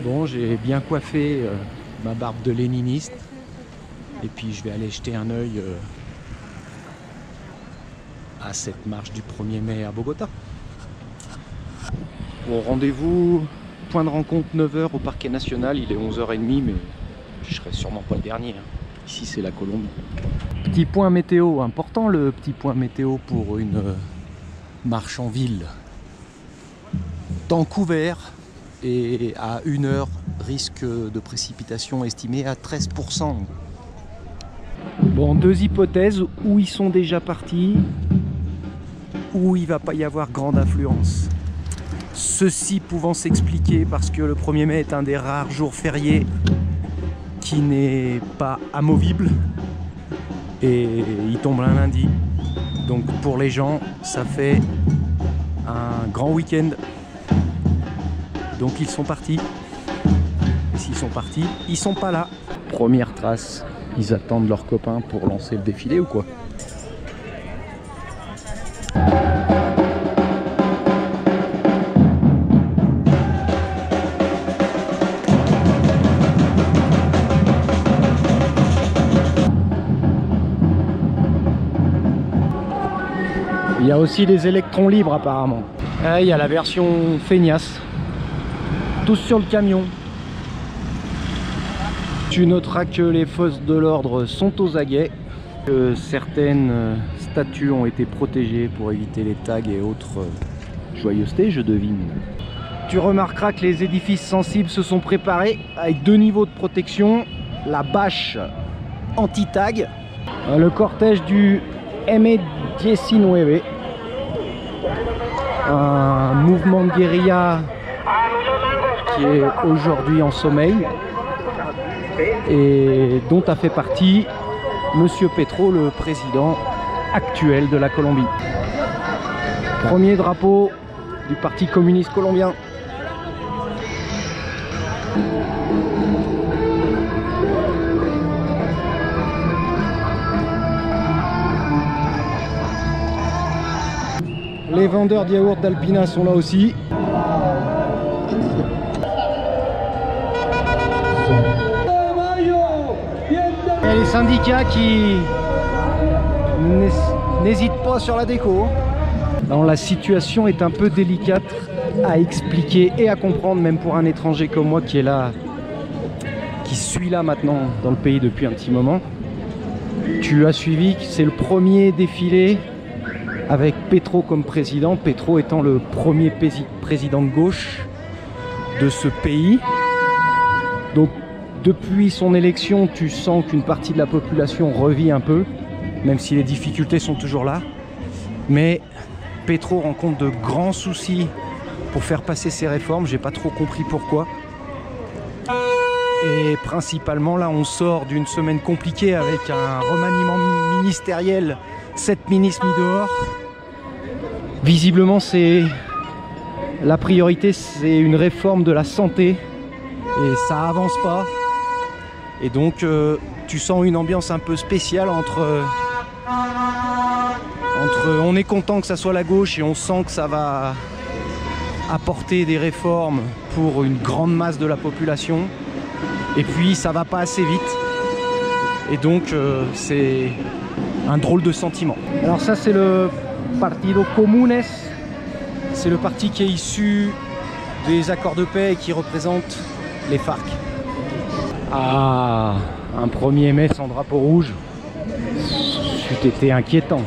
Bon, j'ai bien coiffé ma barbe de léniniste. Et puis je vais aller jeter un œil à cette marche du 1er mai à Bogota. Bon, rendez-vous, point de rencontre 9 h au parquet national. Il est 11 h 30, mais je serai sûrement pas le dernier. Ici, c'est la Colombie. Petit point météo, important le petit point météo pour une marche en ville. Temps couvert et à 1 h, risque de précipitation estimé à 13%. Bon, deux hypothèses, où ils sont déjà partis, où il va pas y avoir grande affluence. Ceci pouvant s'expliquer parce que le 1er mai est un des rares jours fériés qui n'est pas amovible et il tombe un lundi. Donc pour les gens, ça fait un grand week-end. Donc ils sont partis. Et s'ils sont partis, ils sont pas là. Première trace, ils attendent leurs copains pour lancer le défilé ou quoi? Il y a aussi des électrons libres apparemment. Il y a la version feignasse. Tous sur le camion. Tu noteras que les forces de l'ordre sont aux aguets. Que certaines statues ont été protégées pour éviter les tags et autres joyeusetés, je devine. Tu remarqueras que les édifices sensibles se sont préparés avec 2 niveaux de protection. La bâche anti-tag. Le cortège du M19. Un mouvement de guérilla qui est aujourd'hui en sommeil et dont a fait partie Monsieur Petro, le président actuel de la Colombie. Premier drapeau du Parti communiste colombien. Les vendeurs de yaourt d'Alpina sont là aussi. Il y a les syndicats qui n'hésitent pas sur la déco. Alors, la situation est un peu délicate à expliquer et à comprendre, même pour un étranger comme moi qui est là, qui suis là maintenant dans le pays depuis un petit moment. Tu as suivi, c'est le premier défilé avec Petro comme président, Petro étant le premier président de gauche de ce pays. Donc depuis son élection, tu sens qu'une partie de la population revit un peu, même si les difficultés sont toujours là. Mais Petro rencontre de grands soucis pour faire passer ses réformes, j'ai pas trop compris pourquoi. Et principalement là, on sort d'une semaine compliquée avec un remaniement ministériel, 7 ministres mis dehors. Visiblement, c'est la priorité, c'est une réforme de la santé et ça avance pas. Et donc, tu sens une ambiance un peu spéciale entre on est content que ça soit la gauche et on sent que ça va apporter des réformes pour une grande masse de la population. Et puis, ça va pas assez vite. Et donc, c'est un drôle de sentiment. Alors ça, c'est le Partido Comunes. C'est le parti qui est issu des accords de paix et qui représente les FARC. Ah, un 1er mai sans drapeau rouge, c'eût été inquiétant.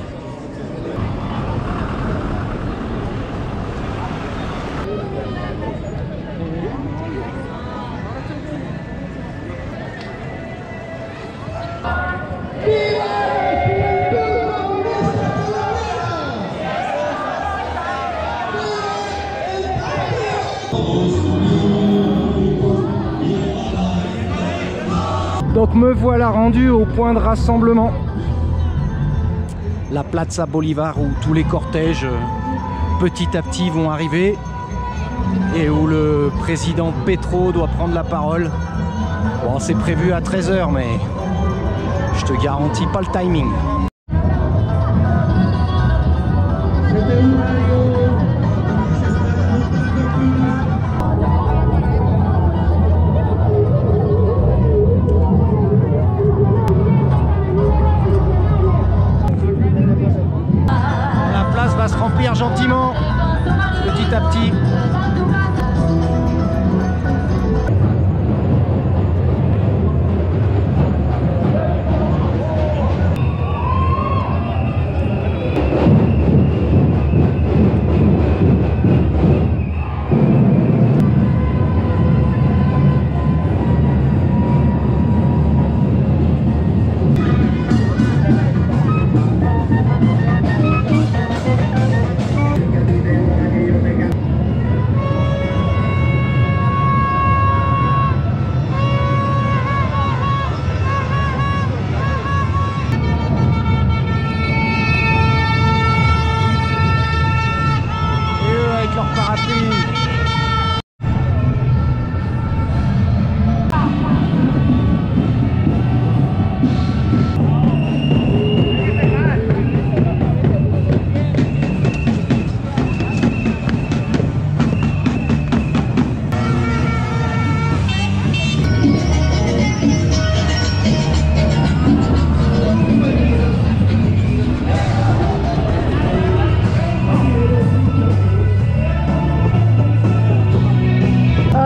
Donc me voilà rendu au point de rassemblement, la Plaza Bolivar, où tous les cortèges petit à petit vont arriver et où le président Petro doit prendre la parole. Bon, c'est prévu à 13 h, mais je te garantis pas le timing. petit à petit.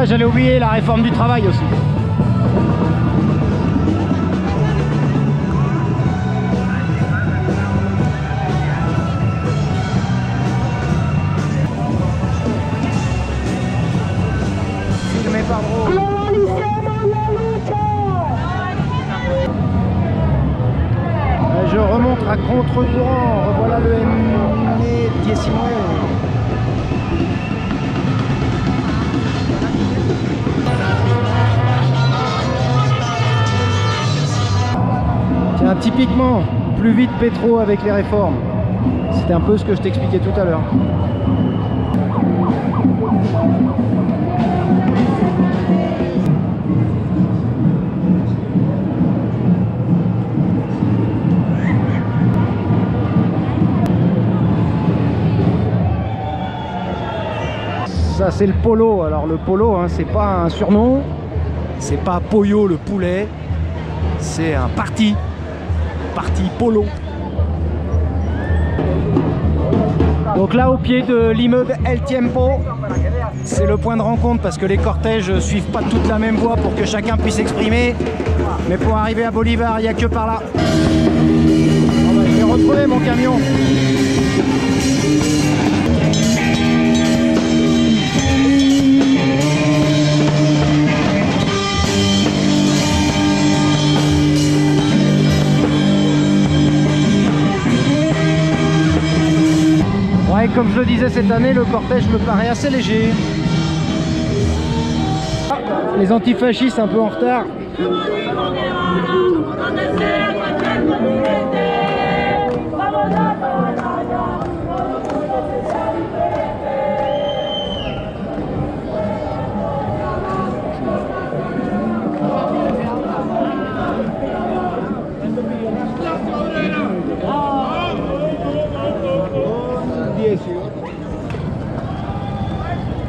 J'allais oublier la réforme du travail aussi. Filmé par Bro. Je remonte à contre-courant. Revoilà le M19. Tiens, typiquement, plus vite pétro avec les réformes. C'était un peu ce que je t'expliquais tout à l'heure. Ça c'est le polo. Alors le polo, hein, c'est pas un surnom, c'est pas Pollo le poulet, c'est un parti polo. Donc là au pied de l'immeuble El Tiempo, c'est le point de rencontre parce que les cortèges suivent pas toute la même voie pour que chacun puisse s'exprimer. Mais pour arriver à Bolivar, il n'y a que par là. Bon, bah, je vais retrouver mon camion. Ouais, comme je le disais, cette année, le cortège me paraît assez léger. Les antifascistes un peu en retard.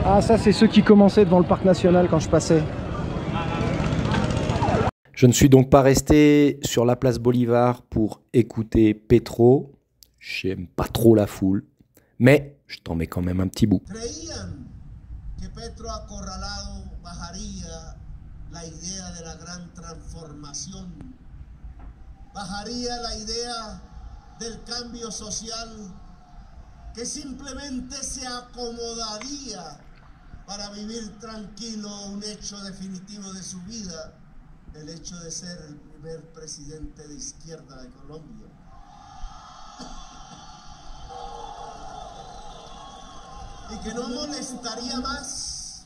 Ah, ça c'est ceux qui commençaient devant le parc national quand je passais. Je ne suis donc pas resté sur la place Bolivar pour écouter Petro. J'aime pas trop la foule, mais je t'en mets quand même un petit bout. Creían que Petro acorralado bajaría la idea de la gran transformación, bajaría la idea del cambio social, que simplemente se acomodaría para vivir tranquilo un hecho definitivo de su vida, el hecho de ser el primer presidente de izquierda de Colombia. Y que no molestaría más,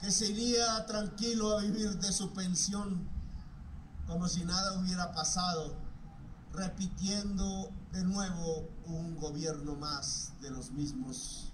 que se iría tranquilo a vivir de su pensión como si nada hubiera pasado, repitiendo de nuevo un gobierno más de los mismos.